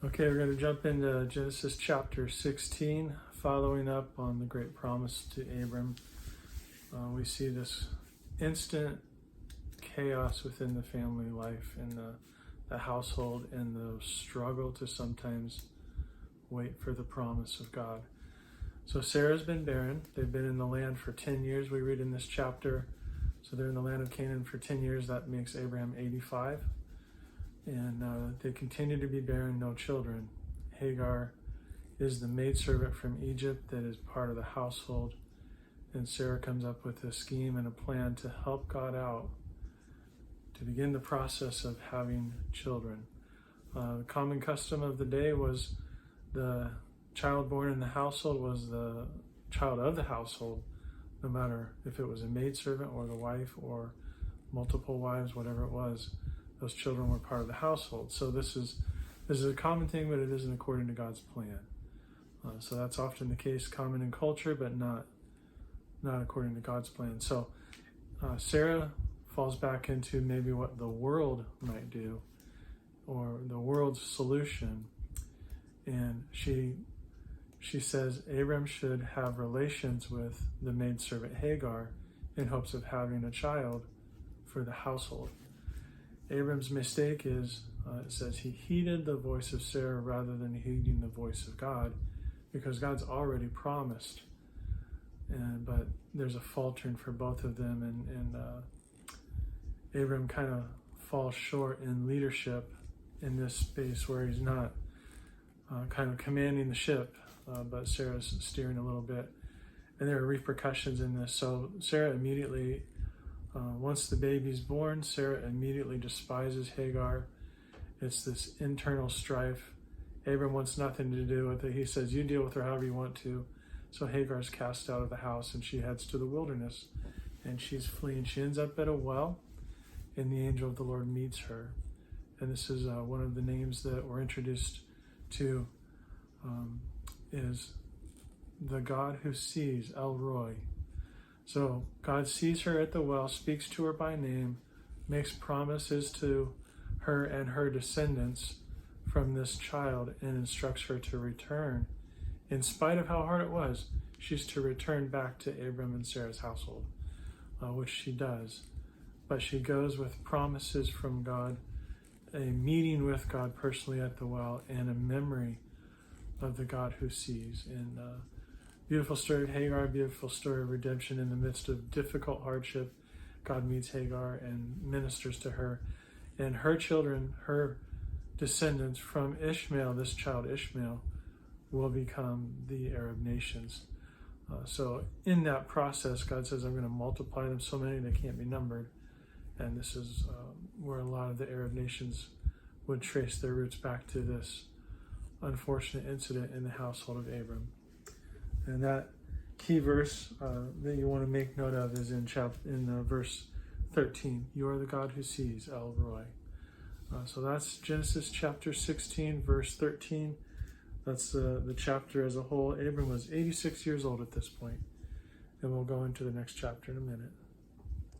Okay, we're going to jump into Genesis chapter 16, following up on the great promise to Abram. We see this instant chaos within the family life and the household, and the struggle to sometimes wait for the promise of God. So Sarah's been barren. They've been in the land for 10 years, we read in this chapter. So they're in the land of Canaan for 10 years. That makes Abraham 85. And they continue to be barren, no children. Hagar is the maidservant from Egypt that is part of the household. And Sarah comes up with a scheme and a plan to help God out to begin the process of having children. The common custom of the day was the child born in the household was the child of the household, no matter if it was a maidservant or the wife or multiple wives, whatever it was. Those children were part of the household. So this is a common thing, but it isn't according to God's plan. So that's often the case, common in culture, but not according to God's plan. So Sarah falls back into maybe what the world might do, or the world's solution, and she says Abram should have relations with the maidservant Hagar in hopes of having a child for the household. Abram's mistake is, it says he heeded the voice of Sarah rather than heeding the voice of God, because God's already promised. But there's a faltering for both of them, and Abram kind of falls short in leadership in this space where he's not kind of commanding the ship, but Sarah's steering a little bit. And there are repercussions in this. So Sarah immediately, once the baby's born, Sarah immediately despises Hagar. It's this internal strife. Abram wants nothing to do with it. He says, you deal with her however you want to. So Hagar's cast out of the house and she heads to the wilderness, and she's fleeing. She ends up at a well, and the angel of the Lord meets her. And this is one of the names that we're introduced to, is the God who sees, El Roi. So God sees her at the well, speaks to her by name, makes promises to her and her descendants from this child, and instructs her to return. In spite of how hard it was, she's to return back to Abram and Sarah's household, which she does. But she goes with promises from God, a meeting with God personally at the well, and a memory of the God who sees. And beautiful story of Hagar, beautiful story of redemption in the midst of difficult hardship. God meets Hagar and ministers to her. And her children, her descendants from Ishmael, this child Ishmael, will become the Arab nations. So in that process, God says, I'm going to multiply them so many they can't be numbered. And this is where a lot of the Arab nations would trace their roots back to this unfortunate incident in the household of Abram. And that key verse that you want to make note of is in verse 13. You are the God who sees, El Roi. So that's Genesis chapter 16, verse 13. That's the chapter as a whole. Abram was 86 years old at this point. And we'll go into the next chapter in a minute.